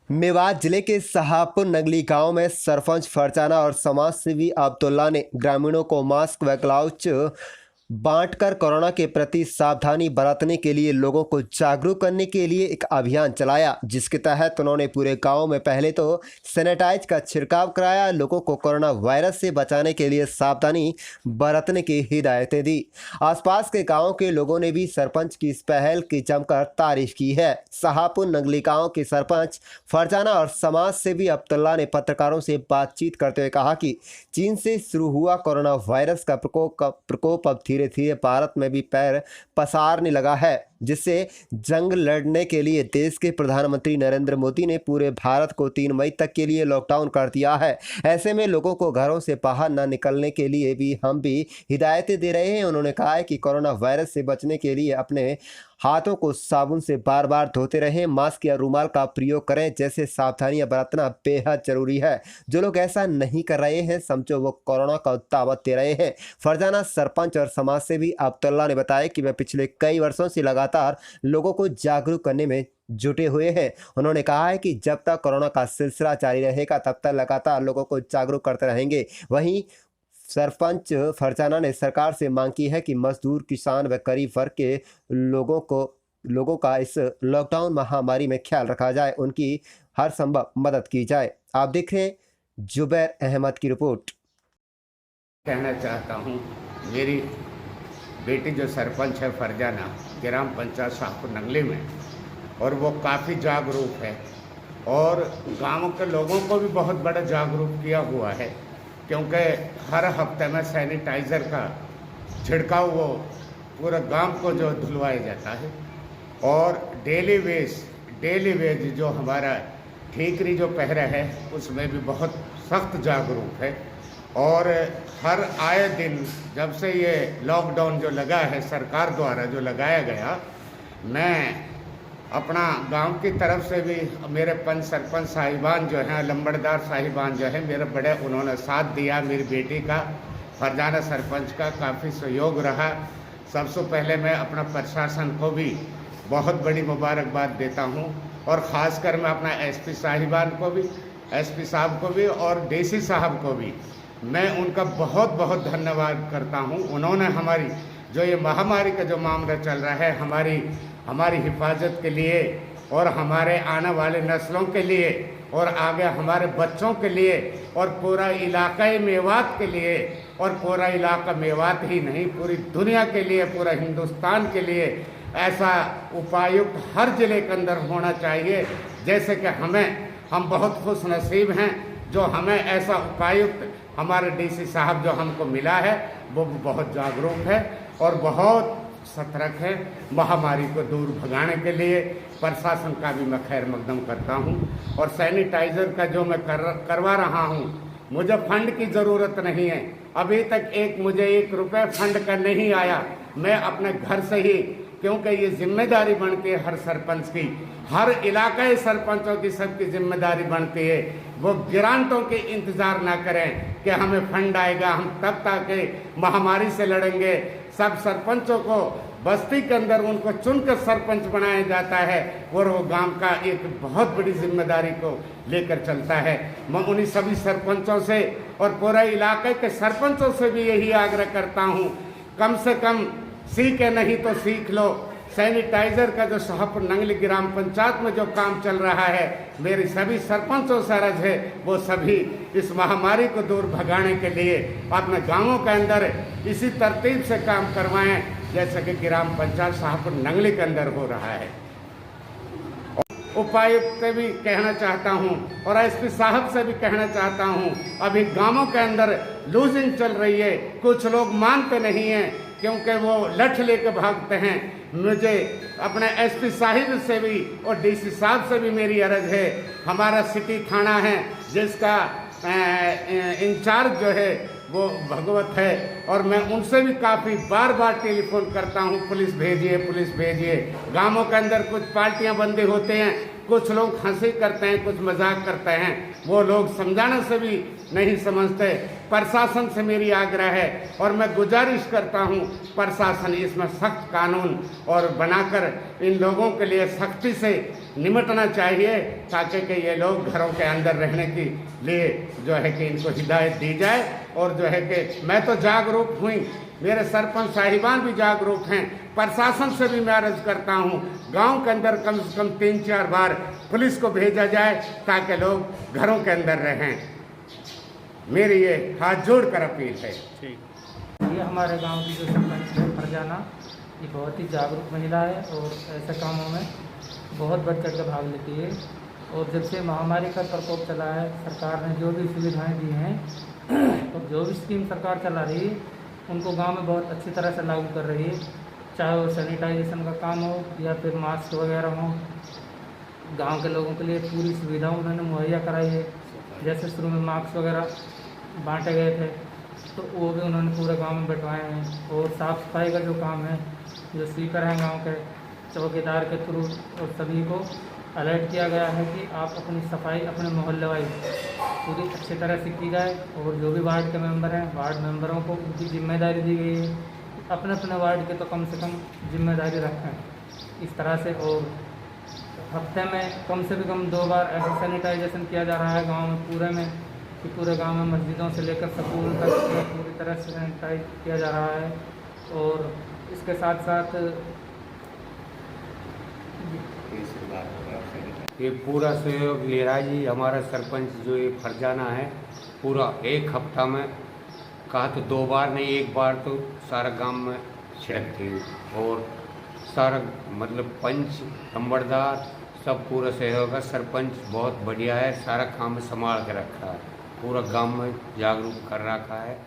मेवात जिले के शाहपुर नगली गांव में सरपंच फरजाना और समाज सेवी अब्दुल्ला ने ग्रामीणों को मास्क व ग्लव्स बांटकर कोरोना के प्रति सावधानी बरतने के लिए लोगों को जागरूक करने के लिए एक अभियान चलाया, जिसके तहत उन्होंने पूरे गांव में पहले तो सैनिटाइज का छिड़काव कराया। लोगों को कोरोना वायरस से बचाने के लिए सावधानी बरतने की हिदायतें दी। आसपास के गांवों के लोगों ने भी सरपंच की इस पहल की जमकर तारीफ की है। शाहपुर नगली गांव के सरपंच फरजाना और समाज सेवी अब्दुल्ला ने पत्रकारों से बातचीत करते हुए कहा कि चीन से शुरू हुआ कोरोना वायरस का प्रकोप अब धीरे धीरे भारत में भी पैर पसारने लगा है, जिससे जंग लड़ने के लिए देश के प्रधानमंत्री नरेंद्र मोदी ने पूरे भारत को 3 मई तक के लिए लॉकडाउन कर दिया है। ऐसे में लोगों को घरों से बाहर न निकलने के लिए भी हम भी हिदायतें दे रहे हैं। उन्होंने कहा है कि कोरोना वायरस से बचने के लिए अपने हाथों को साबुन से बार बार धोते रहें, मास्क या रूमाल का प्रयोग करें जैसे सावधानियां बरतना बेहद जरूरी है। जो लोग ऐसा नहीं कर रहे हैं, समझो वो कोरोना का दावत दे रहे हैं। फरजाना सरपंच और समाज सेवी अब्दुल्ला ने बताया कि वे पिछले कई वर्षों से लगातार लोगों को जागरूक करने में जुटे हुए हैं। उन्होंने कहा है कि जब तक कोरोना का सिलसिला जारी रहेगा तब तक लगातार लोगों को जागरूक करते रहेंगे। वहीं सरपंच फरजाना ने सरकार से मांग की है कि मजदूर, किसान व गरीब वर्ग के लोगों का इस लॉकडाउन महामारी में ख्याल रखा जाए, उनकी हर संभव मदद की जाए। आप देख रहे हैं जुबैर अहमद की रिपोर्ट। कहना चाहता हूँ, मेरी बेटी जो सरपंच है फरजाना, ग्राम पंचायत शाहपुर नगली में, और वो काफ़ी जागरूक है और गांव के लोगों को भी बहुत बड़ा जागरूक किया हुआ है, क्योंकि हर हफ्ते में सैनिटाइज़र का छिड़काव वो पूरा गांव को जो धुलवाया जाता है। और डेली वेज जो हमारा ठीकरी जो पहरा है उसमें भी बहुत सख्त जागरूक है। और हर आए दिन जब से ये लॉकडाउन जो लगा है सरकार द्वारा जो लगाया गया, मैं अपना गांव की तरफ से भी मेरे पंच सरपंच साहिबान जो हैं, लंबड़दार साहिबान जो हैं मेरे बड़े, उन्होंने साथ दिया। मेरी बेटी का, फरजाना सरपंच का काफ़ी सहयोग रहा। सबसे पहले मैं अपना प्रशासन को भी बहुत बड़ी मुबारकबाद देता हूं, और ख़ासकर मैं अपना एसपी साहिबान को भी, एसपी साहब को भी और डीसी साहब को भी मैं उनका बहुत बहुत धन्यवाद करता हूं। उन्होंने हमारी जो ये महामारी का जो मामला चल रहा है, हमारी हिफाजत के लिए और हमारे आने वाले नस्लों के लिए और आगे हमारे बच्चों के लिए और पूरा इलाका मेवात के लिए, और पूरा इलाका मेवात ही नहीं पूरी दुनिया के लिए, पूरा हिंदुस्तान के लिए ऐसा उपायुक्त हर ज़िले के अंदर होना चाहिए। जैसे कि हम बहुत खुश नसीब हैं जो हमें ऐसा उपायुक्त हमारे डीसी साहब जो हमको मिला है, वो बहुत जागरूक है और बहुत सतर्क है। महामारी को दूर भगाने के लिए प्रशासन का भी मैं खैर मकदम करता हूं। और सैनिटाइज़र का जो मैं करवा रहा हूं, मुझे फंड की ज़रूरत नहीं है। अभी तक मुझे 1 रुपये फंड का नहीं आया। मैं अपने घर से ही, क्योंकि ये जिम्मेदारी बनती है हर सरपंच की, हर इलाकाई सरपंचों की, सबकी जिम्मेदारी बनती है। वो ग्रांटों के इंतज़ार ना करें कि हमें फंड आएगा, हम तब तक महामारी से लड़ेंगे। सब सरपंचों को बस्ती के अंदर उनको चुनकर सरपंच बनाया जाता है और वो गांव का एक बहुत बड़ी जिम्मेदारी को लेकर चलता है। मैं उन्हीं सभी सरपंचों से और पूरे इलाके के सरपंचों से भी यही आग्रह करता हूं, कम से कम सीखे नहीं तो सीख लो। सैनिटाइज़र का जो शाहपुर नगली ग्राम पंचायत में जो काम चल रहा है, मेरी सभी सरपंचों से अर्ज है वो सभी इस महामारी को दूर भगाने के लिए अपने गांवों के अंदर इसी तरतीब से काम करवाएं जैसे कि ग्राम पंचायत शाहपुर नगली के अंदर हो रहा है। उपायुक्त से भी कहना चाहता हूं और एसपी साहब से भी कहना चाहता हूं, अभी गांवों के अंदर लूजिंग चल रही है। कुछ लोग मानते नहीं हैं क्योंकि वो लठ लेकर भागते हैं। मुझे अपने एसपी साहिब से भी और डीसी साहब से भी मेरी अर्ज है, हमारा सिटी थाना है जिसका इंचार्ज जो है वो भगवत है, और मैं उनसे भी काफ़ी बार टेलीफोन करता हूं, पुलिस भेजिए। गांवों के अंदर कुछ पार्टियां बंदी होते हैं, कुछ लोग हंसी करते हैं, कुछ मजाक करते हैं, वो लोग समझाने से भी नहीं समझते। प्रशासन से मेरी आग्रह है और मैं गुजारिश करता हूँ प्रशासन इसमें सख्त कानून और बनाकर इन लोगों के लिए सख्ती से निपटना चाहिए, ताकि कि ये लोग घरों के अंदर रहने के लिए जो है कि इनको हिदायत दी जाए। और जो है कि मैं तो जागरूक हुई, मेरे सरपंच साहिबान भी जागरूक हैं, प्रशासन से भी मैं अर्ज करता हूँ गांव के अंदर कम से कम 3-4 बार पुलिस को भेजा जाए ताकि लोग घरों के अंदर रहें। मेरी ये हाथ जोड़कर अपील है। ये हमारे गांव की जो सरपंच है फरजाना, ये बहुत ही जागरूक महिला है और ऐसे कामों में बहुत बढ़ चढ़ कर भाग लेती है। और जब से महामारी का प्रकोप चला है, सरकार ने जो भी सुविधाएं दी हैं और जो भी स्कीम सरकार चला रही है उनको गांव में बहुत अच्छी तरह से लागू कर रही है, चाहे वो सैनिटाइजेशन का काम हो या फिर मास्क वगैरह हो। गांव के लोगों के लिए पूरी सुविधा उन्होंने मुहैया कराई है। जैसे शुरू में मास्क वगैरह बांटे गए थे तो वो भी उन्होंने पूरे गांव में बंटवाए हैं। और साफ़ सफाई का जो काम है, जो स्वीपर हैं गांव के, चौकीदार के थ्रू और सभी को अलर्ट किया गया है कि आप अपनी सफाई अपने मोहल्ले वाइज पूरी अच्छी तरह से की जाए। और जो भी वार्ड के मेंबर हैं, वार्ड मेंबरों को उनकी जिम्मेदारी दी गई है, अपने अपने वार्ड के तो कम से कम जिम्मेदारी रखें इस तरह से। और हफ्ते में कम से भी कम 2 बार ऐसा सैनिटाइजेशन किया जा रहा है गांव में पूरे में, कि पूरे गांव में मस्जिदों से लेकर स्कूल तक पूरी तरह से सैनिटाइज किया जा रहा है। और इसके साथ साथ ये पूरा सहयोग ले रहा है जी हमारा सरपंच जो ये फरजाना है। पूरा एक हफ्ता में कहा तो 2 बार नहीं, 1 बार तो सारा गांव में छिड़कती है। और सारा मतलब पंच नंबरदार सब पूरा सहयोग है। सरपंच बहुत बढ़िया है, सारा काम संभाल के रखा है, पूरा गांव में जागरूक कर रखा है।